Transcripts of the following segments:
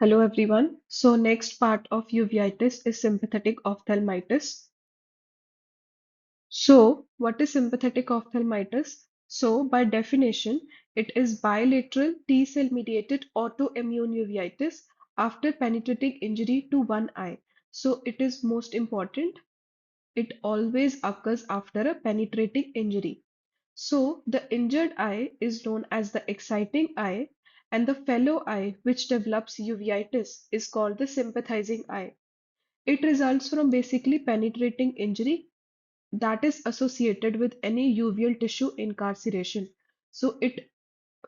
Hello everyone. So next part of uveitis is sympathetic ophthalmitis. So what is sympathetic ophthalmitis? So by definition, it is bilateral T-cell mediated autoimmune uveitis after penetrating injury to one eye. So it is most important. It always occurs after a penetrating injury. So the injured eye is known as the exciting eye, and the fellow eye which develops uveitis is called the sympathizing eye. It results from basically penetrating injury that is associated with any uveal tissue incarceration. So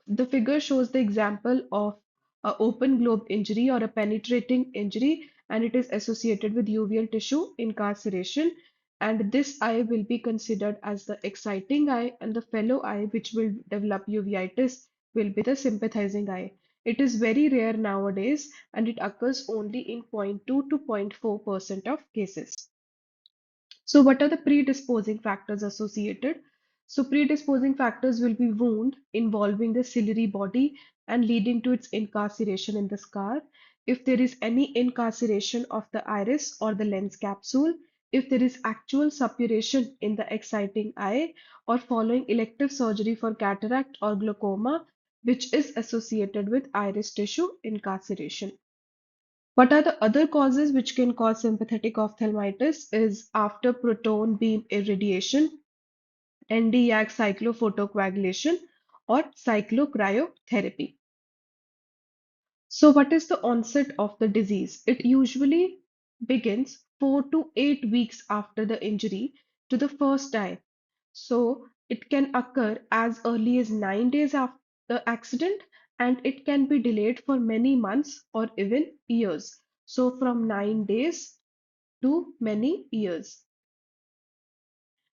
the figure shows the example of a open globe injury or a penetrating injury, and it is associated with uveal tissue incarceration. And this eye will be considered as the exciting eye, and the fellow eye, which will develop uveitis, will be the sympathizing eye. It is very rare nowadays, and it occurs only in 0.2 to 0.4% of cases. So, what are the predisposing factors associated? So, predisposing factors will be wound involving the ciliary body and leading to its incarceration in the scar. If there is any incarceration of the iris or the lens capsule, if there is actual suppuration in the exciting eye, or following elective surgery for cataract or glaucoma, which is associated with iris tissue incarceration. What are the other causes which can cause sympathetic ophthalmitis is after proton beam irradiation, Nd:YAG cyclophotocoagulation, or cyclocryotherapy. So what is the onset of the disease? It usually begins 4 to 8 weeks after the injury to the first eye. So it can occur as early as 9 days after the accident, and it can be delayed for many months or even years. So from 9 days to many years,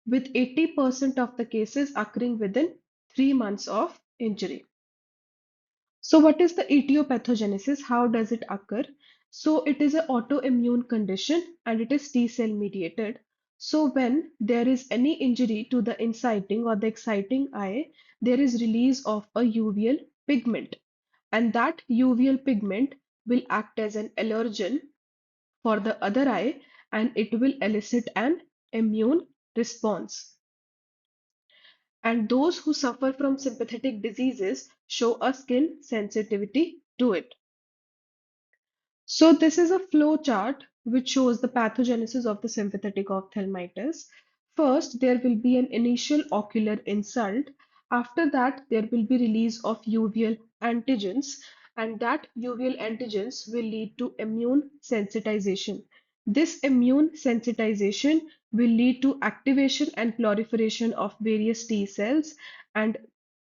with 80% of the cases occurring within 3 months of injury. So, what is the etiopathogenesis? How does it occur? So, it is an autoimmune condition and it is T cell mediated. So, when there is any injury to the inciting or the exciting eye, there is release of a uveal pigment, and that uveal pigment will act as an allergen for the other eye, and it will elicit an immune response. And those who suffer from sympathetic diseases show a skin sensitivity to it. So this is a flow chart which shows the pathogenesis of the sympathetic ophthalmitis. First, there will be an initial ocular insult. After that, there will be release of uveal antigens, and that uveal antigens will lead to immune sensitization. This immune sensitization will lead to activation and proliferation of various T cells, and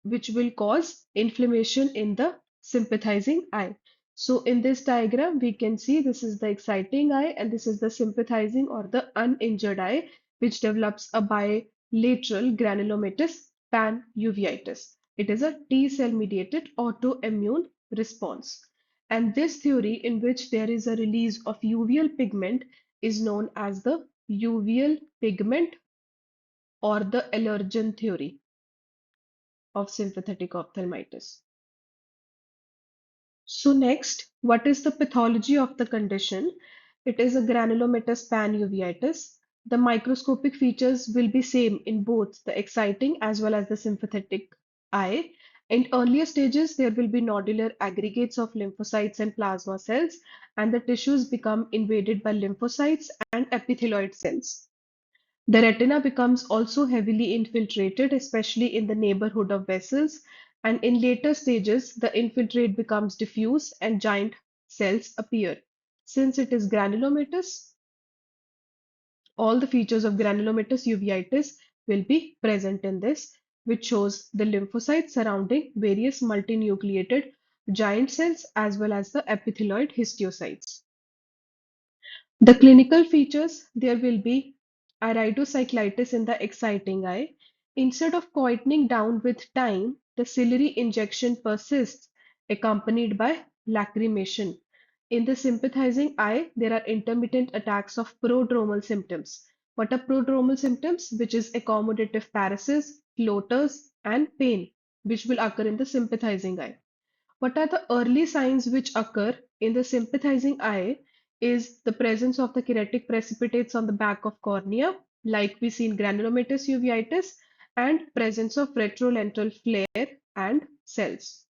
which will cause inflammation in the sympathizing eye. So in this diagram, we can see this is the exciting eye and this is the sympathizing or the uninjured eye, which develops a bilateral granulomatous panuveitis. It is a T cell mediated autoimmune response. And this theory, in which there is a release of uveal pigment, is known as the uveal pigment or the allergen theory of sympathetic ophthalmitis. So next, what is the pathology of the condition? It is a granulomatous panuveitis. The microscopic features will be same in both the exciting as well as the sympathetic eye. In earlier stages, there will be nodular aggregates of lymphocytes and plasma cells, and the tissues become invaded by lymphocytes and epithelioid cells. The retina becomes also heavily infiltrated, especially in the neighborhood of vessels, and in later stages, the infiltrate becomes diffuse and giant cells appear. Since it is granulomatous, all the features of granulomatous uveitis will be present in this, which shows the lymphocytes surrounding various multinucleated giant cells as well as the epithelioid histiocytes. The clinical features, there will be iridocyclitis in the exciting eye. Instead of quietening down with time, the ciliary injection persists, accompanied by lacrimation. In the sympathizing eye, there are intermittent attacks of prodromal symptoms. What are prodromal symptoms? Which is accommodative paresis, floaters, and pain, which will occur in the sympathizing eye. What are the early signs which occur in the sympathizing eye is the presence of the keratic precipitates on the back of cornea, like we see in granulomatous uveitis, and presence of retrolental flare and cells.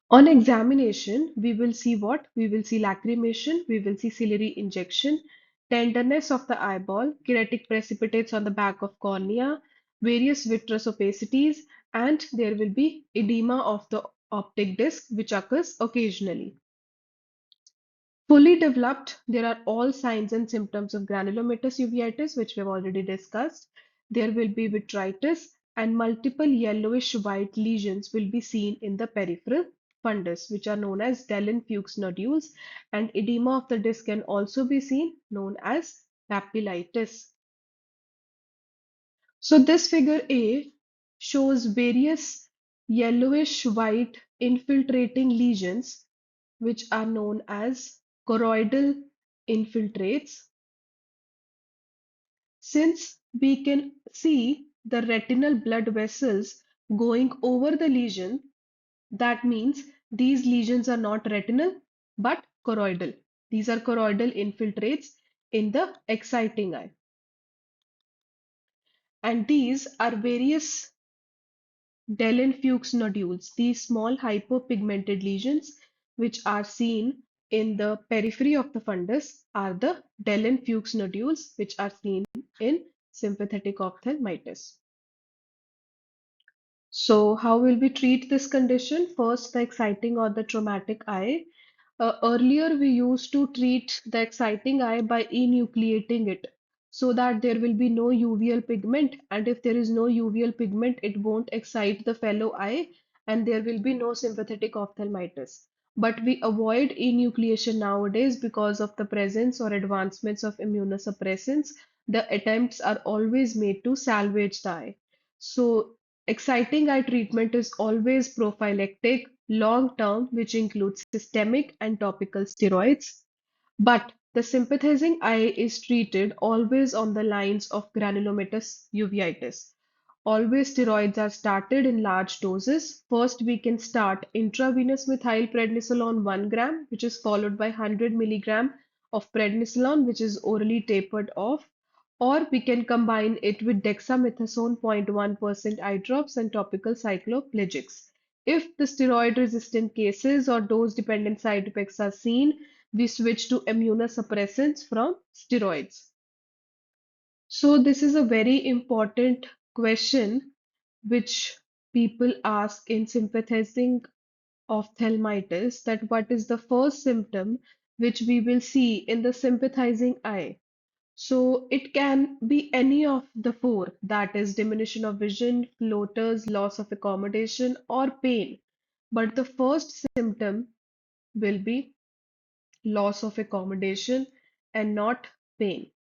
On examination, we will see what? We will see lacrimation, we will see ciliary injection, tenderness of the eyeball, keratic precipitates on the back of cornea, various vitreous opacities, and there will be edema of the optic disc, which occurs occasionally. Fully developed, there are all signs and symptoms of granulomatous uveitis, which we have already discussed. There will be vitritis, and multiple yellowish white lesions will be seen in the peripheral fundus, which are known as Dehlen-Fuchs nodules, and edema of the disc can also be seen, known as papillitis. So this figure A shows various yellowish white infiltrating lesions, which are known as choroidal infiltrates. Since we can see the retinal blood vessels going over the lesion, that means these lesions are not retinal but choroidal. These are choroidal infiltrates in the exciting eye. And these are various Dehlen-Fuchs nodules, these small hypopigmented lesions which are seen in the periphery of the fundus are the Dehlen-Fuchs nodules which are seen in sympathetic ophthalmitis. So how will we treat this condition? First, the exciting or the traumatic eye. Earlier, we used to treat the exciting eye by enucleating it so that there will be no uveal pigment, and if there is no uveal pigment, it won't excite the fellow eye, and there will be no sympathetic ophthalmitis. But we avoid enucleation nowadays because of the presence or advancements of immunosuppressants. The attempts are always made to salvage the eye. So, exciting eye treatment is always prophylactic, long term, which includes systemic and topical steroids. But the sympathizing eye is treated always on the lines of granulomatous uveitis. Always steroids are started in large doses. First, we can start intravenous methylprednisolone 1 gram, which is followed by 100 milligram of prednisolone, which is orally tapered off. Or we can combine it with dexamethasone 0.1% eye drops and topical cycloplegics. If the steroid resistant cases or dose dependent side effects are seen, we switch to immunosuppressants from steroids. So, this is a very important question which people ask in sympathizing ophthalmitis, that what is the first symptom which we will see in the sympathizing eye. So it can be any of the four, that is diminution of vision, floaters, loss of accommodation, or pain. But the first symptom will be loss of accommodation and not pain.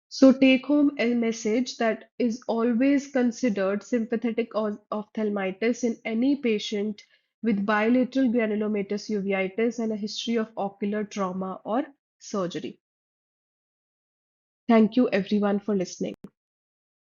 So take home a message that is always considered sympathetic ophthalmitis in any patient with bilateral granulomatous uveitis and a history of ocular trauma or surgery. Thank you everyone for listening.